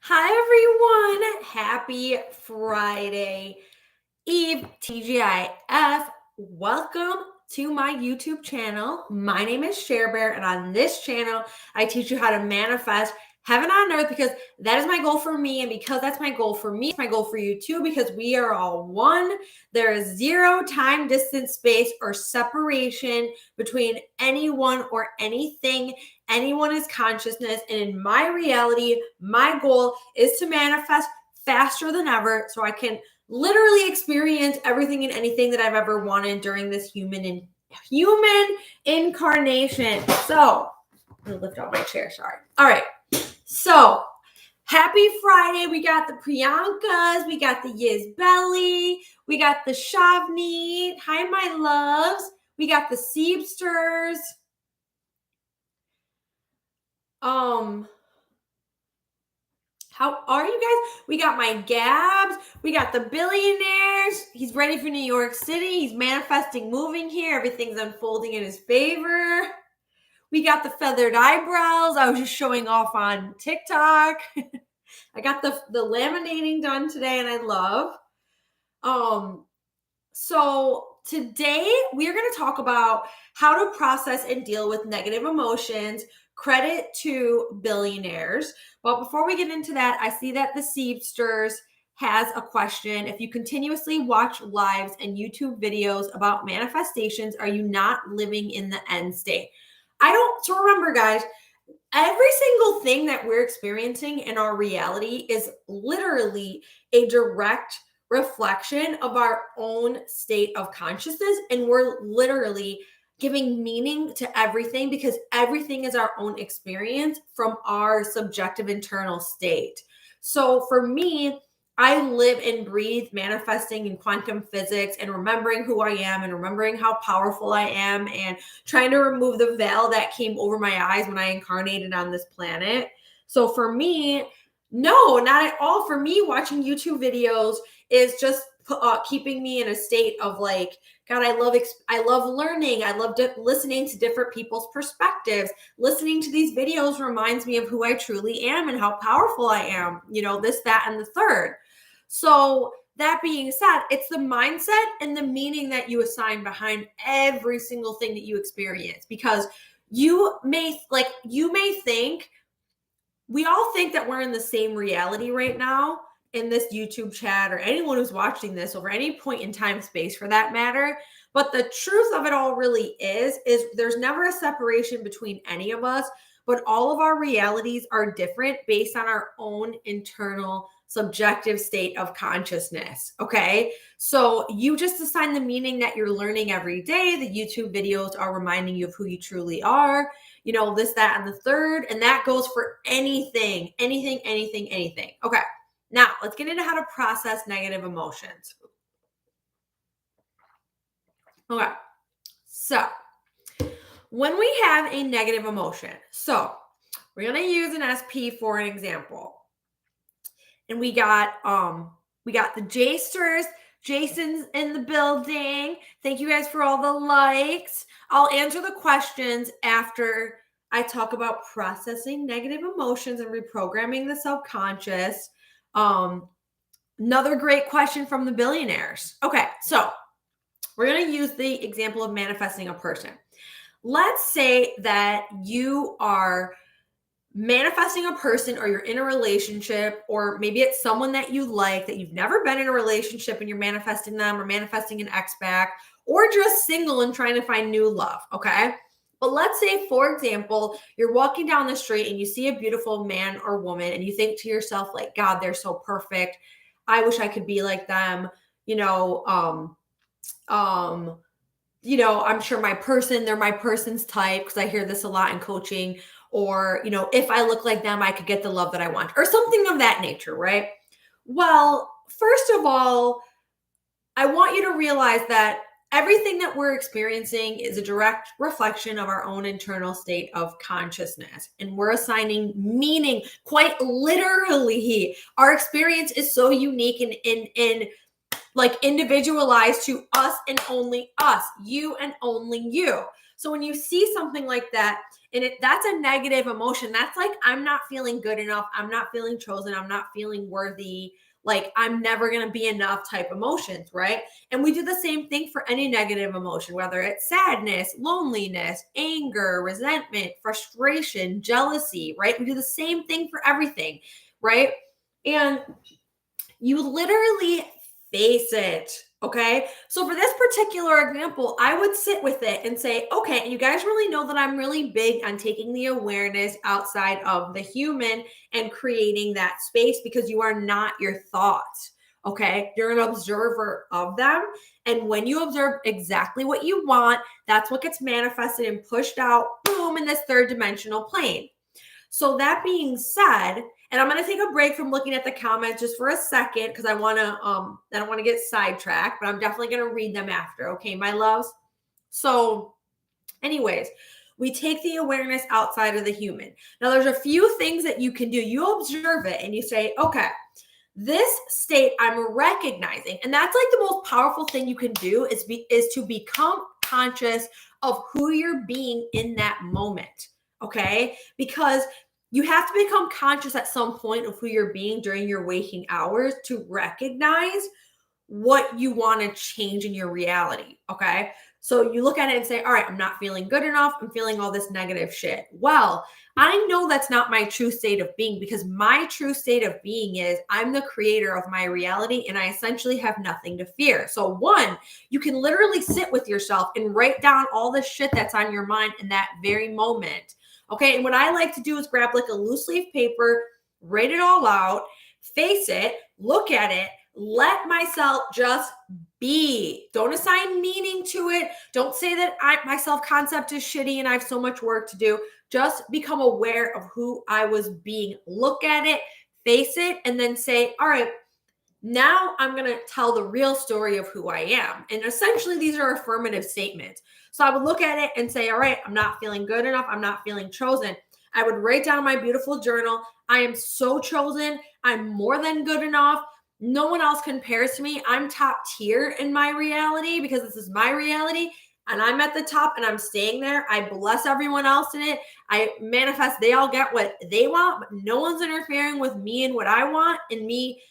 Hi, everyone. Happy Friday Eve, TGIF. Welcome to my YouTube channel. My name is Sherbear, and on this channel, I teach you how to manifest heaven on earth because that is my goal for me. And because that's my goal for me, it's my goal for you too, because we are all one. There is zero time, distance, space, or separation between anyone or anything. Anyone is consciousness. And in my reality, my goal is to manifest faster than ever so I can literally experience everything and anything that I've ever wanted during this human incarnation. So, I'm gonna lift up my chair, sorry. All right. So, happy Friday. We got the Priyankas, we got the Yizbelly, we got the Shavni. Hi, my loves. We got the Seebsters. How are you guys? We got my Gabs. We got the billionaires. He's ready for New York City. He's manifesting moving here. Everything's unfolding in his favor. We got the feathered eyebrows. I was just showing off on TikTok. I got the laminating done today, and I love. So today we are going to talk about how to process and deal with negative emotions. Credit to billionaires. But before we get into that, I see that the Seebsters has a question. If you continuously watch lives and YouTube videos about manifestations, are you not living in the end state? So remember, guys, every single thing that we're experiencing in our reality is literally a direct reflection of our own state of consciousness. And we're literally giving meaning to everything because everything is our own experience from our subjective internal state. So for me, I live and breathe manifesting in quantum physics and remembering who I am and remembering how powerful I am and trying to remove the veil that came over my eyes when I incarnated on this planet. So for me, no, not at all. For me, watching YouTube videos is just keeping me in a state of like, God, I love learning. I love listening to different people's perspectives. Listening to these videos reminds me of who I truly am and how powerful I am. This, that, and the third. So that being said, it's the mindset and the meaning that you assign behind every single thing that you experience, because you may think, we all think that we're in the same reality right now in this YouTube chat, or anyone who's watching this over any point in time, space for that matter. But the truth of it all really is there's never a separation between any of us, but all of our realities are different based on our own internal subjective state of consciousness. Okay. So you just assign the meaning that you're learning every day. The YouTube videos are reminding you of who you truly are, this, that, and the third. And that goes for anything. Okay. Now let's get into how to process negative emotions. Okay. So when we have a negative emotion, so we're going to use an SP for an example. And we got the Jasters. Jason's in the building. Thank you guys for all the likes. I'll answer the questions after I talk about processing negative emotions and reprogramming the subconscious. Another great question from the billionaires. Okay, so we're going to use the example of manifesting a person. Let's say that you are manifesting a person, or you're in a relationship, or maybe it's someone that you like that you've never been in a relationship and you're manifesting them, or manifesting an ex back, or just single and trying to find new love. Okay. But let's say, for example, you're walking down the street and you see a beautiful man or woman and you think to yourself, like, God, they're so perfect. I wish I could be like them. I'm sure they're my person's type, because I hear this a lot in coaching. Or, if I look like them, I could get the love that I want, or something of that nature, right? Well, first of all, I want you to realize that everything that we're experiencing is a direct reflection of our own internal state of consciousness. And we're assigning meaning, quite literally. Our experience is so unique and like individualized to us and only us, you and only you. So when you see something like that, and that's a negative emotion, that's like, I'm not feeling good enough. I'm not feeling chosen. I'm not feeling worthy. Like, I'm never going to be enough type emotions, right? And we do the same thing for any negative emotion, whether it's sadness, loneliness, anger, resentment, frustration, jealousy, right? We do the same thing for everything, right? And you literally face it. Okay. So for this particular example, I would sit with it and say, okay, you guys really know that I'm really big on taking the awareness outside of the human and creating that space, because you are not your thoughts. Okay. You're an observer of them. And when you observe exactly what you want, that's what gets manifested and pushed out, boom, in this third dimensional plane. So that being said, and I'm going to take a break from looking at the comments just for a second, because I don't want to get sidetracked, but I'm definitely going to read them after. Okay, my loves. So anyways, we take the awareness outside of the human. Now there's a few things that you can do. You observe it and you say, okay, this state I'm recognizing. And that's like the most powerful thing you can do is to become conscious of who you're being in that moment. Okay? Because you have to become conscious at some point of who you're being during your waking hours to recognize what you want to change in your reality. Okay. So you look at it and say, all right, I'm not feeling good enough. I'm feeling all this negative shit. Well, I know that's not my true state of being, because my true state of being is I'm the creator of my reality and I essentially have nothing to fear. So one, you can literally sit with yourself and write down all the shit that's on your mind in that very moment. Okay. And what I like to do is grab like a loose leaf paper, write it all out, face it, look at it, let myself just be. Don't assign meaning to it. Don't say that my self-concept is shitty and I have so much work to do. Just become aware of who I was being. Look at it, face it, and then say, all right, now I'm going to tell the real story of who I am. And essentially, these are affirmative statements. So I would look at it and say, all right, I'm not feeling good enough. I'm not feeling chosen. I would write down my beautiful journal. I am so chosen. I'm more than good enough. No one else compares to me. I'm top tier in my reality because this is my reality and I'm at the top and I'm staying there. I bless everyone else in it. I manifest they all get what they want, but no one's interfering with me and what I want and me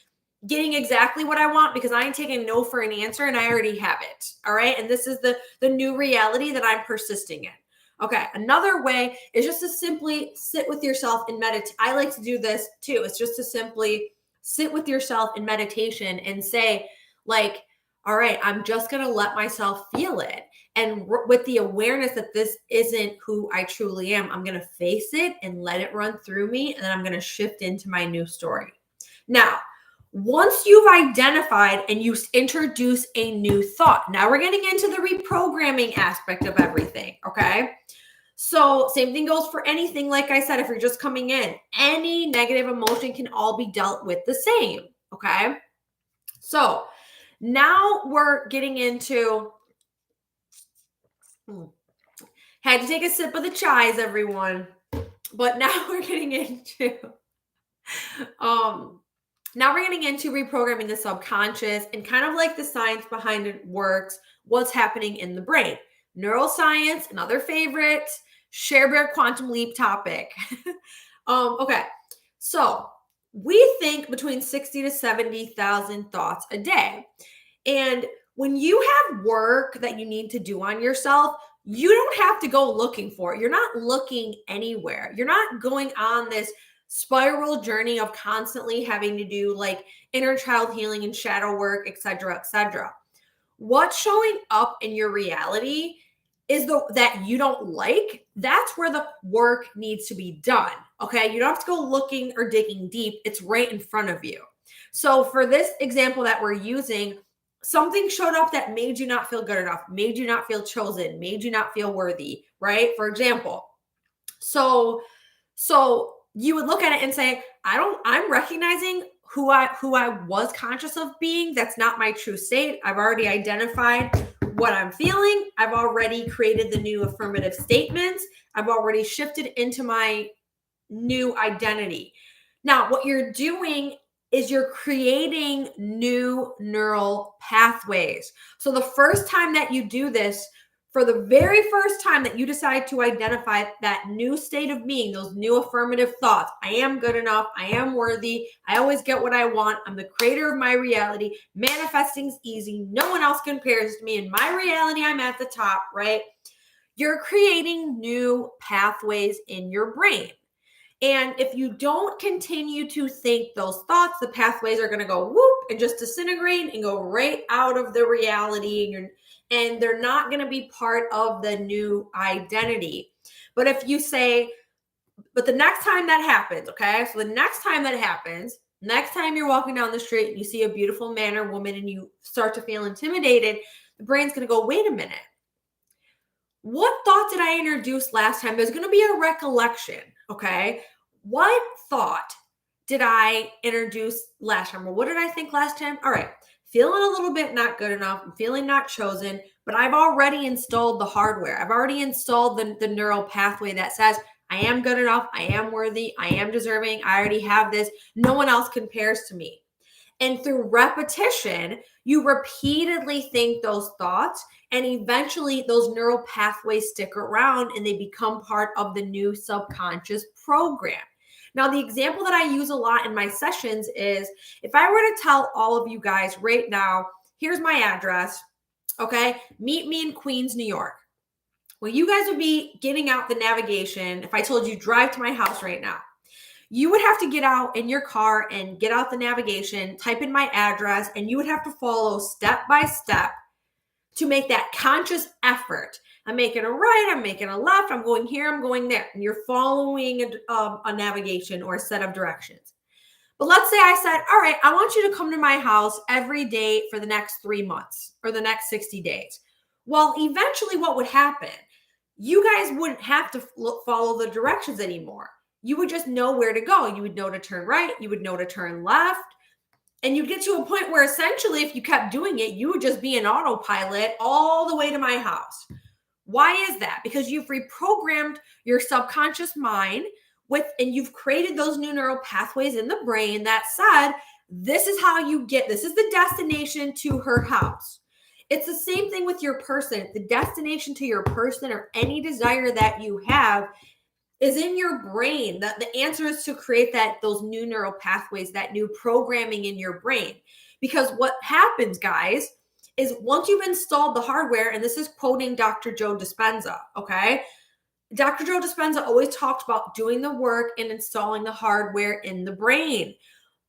getting exactly what I want, because I ain't taking no for an answer and I already have it. All right. And this is the new reality that I'm persisting in. Okay. Another way is just to simply sit with yourself and meditate. I like to do this too. It's just to simply sit with yourself in meditation and say, like, all right, I'm just going to let myself feel it. And with the awareness that this isn't who I truly am, I'm going to face it and let it run through me. And then I'm going to shift into my new story. Now, once you've identified and you introduce a new thought, now we're getting into the reprogramming aspect of everything. Okay. So same thing goes for anything. Like I said, if you're just coming in, any negative emotion can all be dealt with the same. Okay. So now we're getting into, had to take a sip of the chais, everyone. But now we're getting into, now we're getting into reprogramming the subconscious and kind of like the science behind it works, what's happening in the brain. Neuroscience, another favorite, Sherbear quantum leap topic. Okay, so we think between 60 to 70,000 thoughts a day. And when you have work that you need to do on yourself, you don't have to go looking for it. You're not looking anywhere. You're not going on this spiral journey of constantly having to do like inner child healing and shadow work, et cetera, et cetera. What's showing up in your reality is that you don't like, that's where the work needs to be done. Okay. You don't have to go looking or digging deep. It's right in front of you. So for this example that we're using, something showed up that made you not feel good enough, made you not feel chosen, made you not feel worthy, right? For example. So you would look at it and say, I'm recognizing who I was conscious of being. That's not my true state. I've already identified what I'm feeling. I've already created the new affirmative statements. I've already shifted into my new identity. Now, what you're doing is you're creating new neural pathways. So the first time that you do this, for the very first time that you decide to identify that new state of being, those new affirmative thoughts, I am good enough, I am worthy, I always get what I want, I'm the creator of my reality, manifesting's easy, no one else compares to me, in my reality, I'm at the top, right? You're creating new pathways in your brain. And if you don't continue to think those thoughts, the pathways are going to go whoop and just disintegrate and go right out of the reality. And they're not going to be part of the new identity. But if you say, but the next time that happens, okay? So the next time that happens, next time you're walking down the street and you see a beautiful man or woman and you start to feel intimidated, the brain's going to go, wait a minute. What thought did I introduce last time? There's going to be a recollection, okay? What thought did I introduce last time? Well, what did I think last time? All right, feeling a little bit not good enough. I'm feeling not chosen, but I've already installed the hardware. I've already installed the neural pathway that says, I am good enough. I am worthy. I am deserving. I already have this. No one else compares to me. And through repetition, you repeatedly think those thoughts, and eventually those neural pathways stick around and they become part of the new subconscious program. Now, the example that I use a lot in my sessions is if I were to tell all of you guys right now, here's my address, okay? Meet me in Queens, New York. Well, you guys would be getting out the navigation if I told you drive to my house right now. You would have to get out in your car and get out the navigation, type in my address, and you would have to follow step by step to make that conscious effort. I'm making a right, I'm making a left, I'm going here, I'm going there. And you're following a navigation or a set of directions. But let's say I said, all right, I want you to come to my house every day for the next 3 months or the next 60 days. Well, eventually what would happen? You guys wouldn't have to follow the directions anymore. You would just know where to go. You would know to turn right. You would know to turn left. And you'd get to a point where essentially, if you kept doing it, you would just be an autopilot all the way to my house. Why is that? Because you've reprogrammed your subconscious mind and you've created those new neural pathways in the brain that said, this is how you get, this is the destination to her house. It's the same thing with your person. The destination to your person or any desire that you have is in your brain. That the answer is to create those new neural pathways, that new programming in your brain. Because what happens, guys, is once you've installed the hardware, and this is quoting Dr. Joe Dispenza, okay? Dr. Joe Dispenza always talked about doing the work and installing the hardware in the brain.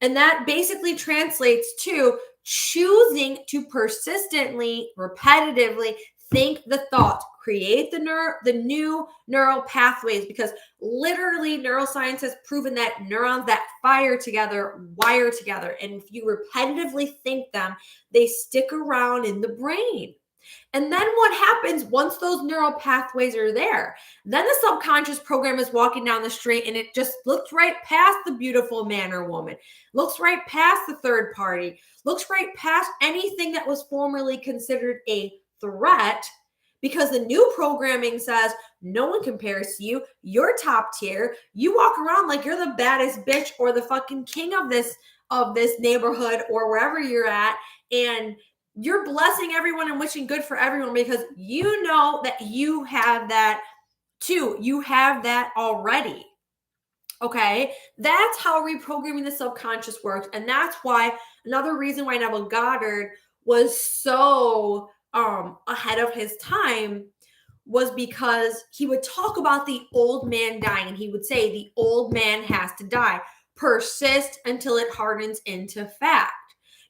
And that basically translates to choosing to persistently, repetitively think the thoughts, create the new neural pathways, because literally neuroscience has proven that neurons that fire together wire together. And if you repetitively think them, they stick around in the brain. And then what happens once those neural pathways are there? Then the subconscious program is walking down the street and it just looks right past the beautiful man or woman, looks right past the third party, looks right past anything that was formerly considered a threat, because the new programming says no one compares to you. You're top tier. You walk around like you're the baddest bitch or the fucking king of this neighborhood or wherever you're at, and you're blessing everyone and wishing good for everyone because you know that you have that too. You have that already. Okay, that's how reprogramming the subconscious works, and that's why another reason why Neville Goddard was so ahead of his time was because he would talk about the old man dying, and he would say the old man has to die. Persist until it hardens into fact.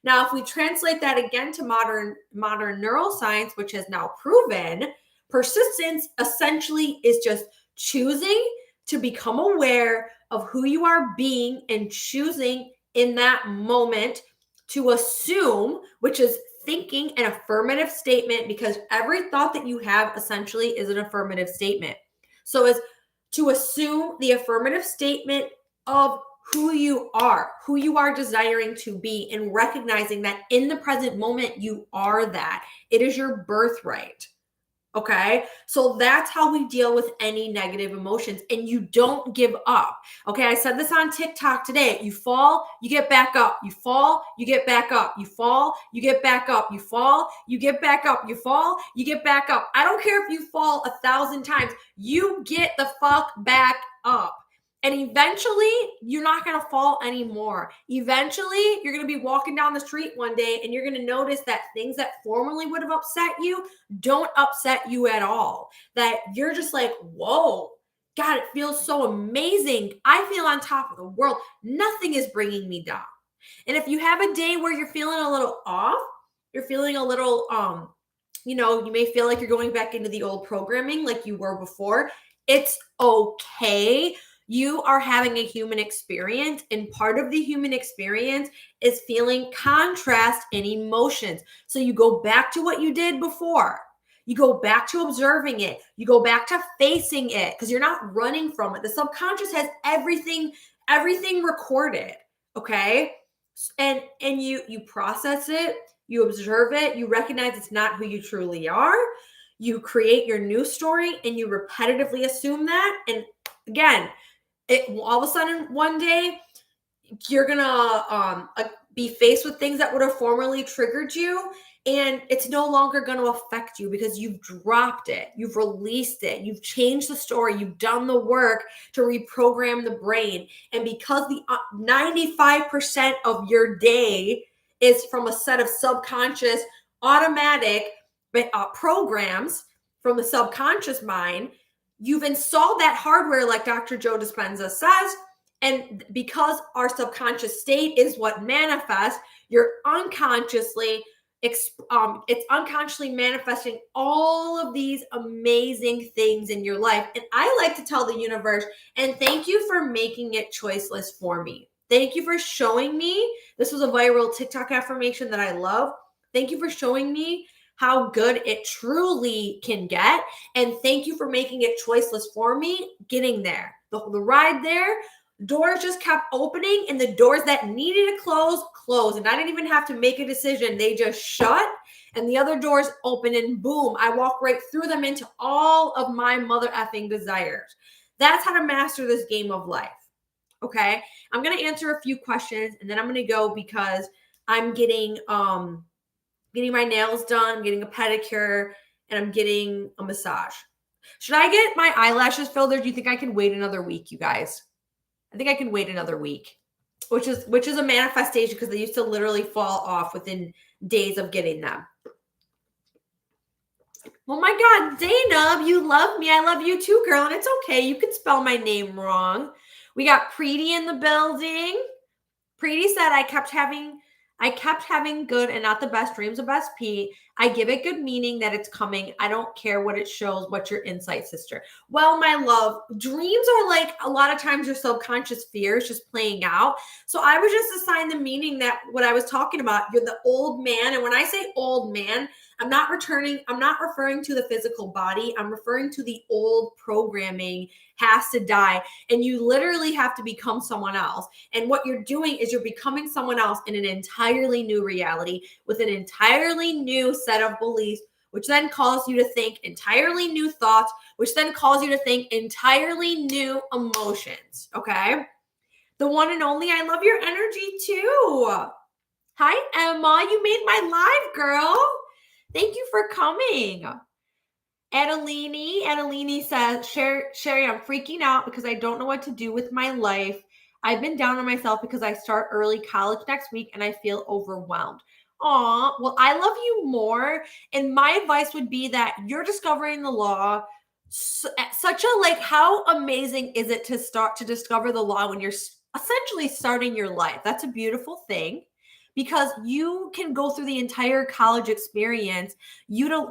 Now, if we translate that again to modern neuroscience, which has now proven persistence essentially is just choosing to become aware of who you are being and choosing in that moment to assume, which is thinking an affirmative statement, because every thought that you have essentially is an affirmative statement. So is to assume the affirmative statement of who you are desiring to be, and recognizing that in the present moment, you are that. It is your birthright. Okay. So that's how we deal with any negative emotions, and you don't give up. Okay. I said this on TikTok today. You fall, you get back up. You fall, you get back up. You fall, you get back up. You fall, you get back up. You fall, you get back up. I don't care if you fall 1,000 times. You get the fuck back up. And eventually, you're not going to fall anymore. Eventually, you're going to be walking down the street one day and you're going to notice that things that formerly would have upset you don't upset you at all. That you're just like, whoa, God, it feels so amazing. I feel on top of the world. Nothing is bringing me down. And if you have a day where you're feeling a little off, you're feeling a little, you may feel like you're going back into the old programming like you were before. It's okay. You are having a human experience, and part of the human experience is feeling contrast in emotions. So you go back to what you did before. You go back to observing it. You go back to facing it because you're not running from it. The subconscious has everything recorded, okay? And you process it, you observe it, you recognize it's not who you truly are. You create your new story and you repetitively assume that. And again, all of a sudden one day you're gonna be faced with things that would have formerly triggered you, and it's no longer going to affect you because you've dropped it, you've released it, you've changed the story, you've done the work to reprogram the brain. And because the 95% of your day is from a set of subconscious automatic programs from the subconscious mind, you've installed that hardware like Dr. Joe Dispenza says. And because our subconscious state is what manifests, you're it's unconsciously manifesting all of these amazing things in your life. And I like to tell the universe, and thank you for making it choiceless for me. Thank you for showing me. This was a viral TikTok affirmation that I love. Thank you for showing me how good it truly can get. And thank you for making it choiceless for me getting there. The ride there, doors just kept opening, and the doors that needed to closed. And I didn't even have to make a decision. They just shut, and the other doors open, and boom, I walk right through them into all of my mother effing desires. That's how to master this game of life. Okay. I'm going to answer a few questions and then I'm going to go because I'm getting my nails done, getting a pedicure, and I'm getting a massage. Should I get my eyelashes filled, or do you think I can wait another week, you guys? I think I can wait another week, which is a manifestation because they used to literally fall off within days of getting them. Oh my God, Zainab, you love me. I love you too, girl. And it's okay. You can spell my name wrong. We got Preeti in the building. Preeti said, I kept having good and not the best dreams of Best P. I give it good meaning that it's coming. I don't care what it shows. What's your insight, sister? Well, my love, dreams are like a lot of times your subconscious fears just playing out. So I would just assign the meaning that what I was talking about, you're the old man. And when I say old man, I'm not referring to the physical body. I'm referring to the old programming has to die. And you literally have to become someone else. And what you're doing is you're becoming someone else in an entirely new reality with an entirely new set of beliefs, which then calls you to think entirely new thoughts, which then calls you to think entirely new emotions. Okay. The one and only, I love your energy too. Hi, Emma. You made my live, girl. Thank you for coming. Adelini says, Sherry, I'm freaking out because I don't know what to do with my life. I've been down on myself because I start early college next week and I feel overwhelmed. Aw, well, I love you more. And my advice would be that you're discovering the law. Such a, how amazing is it to discover the law when you're essentially starting your life? That's a beautiful thing. Because you can go through the entire college experience,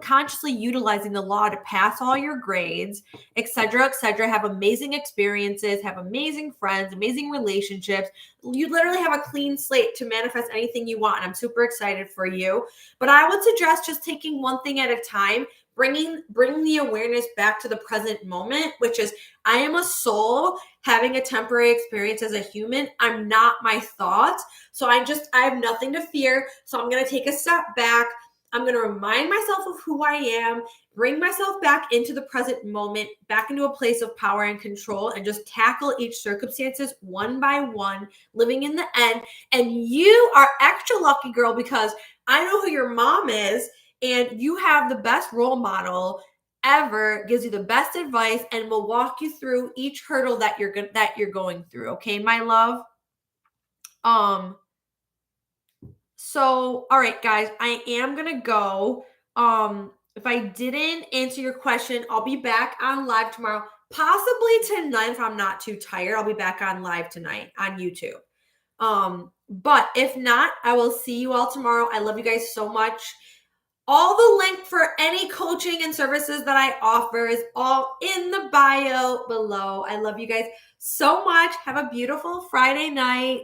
consciously utilizing the law to pass all your grades, et cetera, have amazing experiences, have amazing friends, amazing relationships. You literally have a clean slate to manifest anything you want. And I'm super excited for you. But I would suggest just taking one thing at a time, bringing the awareness back to the present moment, which is I am a soul having a temporary experience as a human. I'm not my thoughts. So I have nothing to fear. So I'm going to take a step back. I'm going to remind myself of who I am, bring myself back into the present moment, back into a place of power and control, and just tackle each circumstances one by one, living in the end. And you are extra lucky, girl, because I know who your mom is, and you have the best role model ever, gives you the best advice, and will walk you through each hurdle that you're going through. Okay, my love. So, all right, guys, I am going to go. If I didn't answer your question, I'll be back on live tomorrow, possibly tonight if I'm not too tired. I'll be back on live tonight on YouTube. But if not, I will see you all tomorrow. I love you guys so much. All the link for any coaching and services that I offer is all in the bio below. I love you guys so much. Have a beautiful Friday night.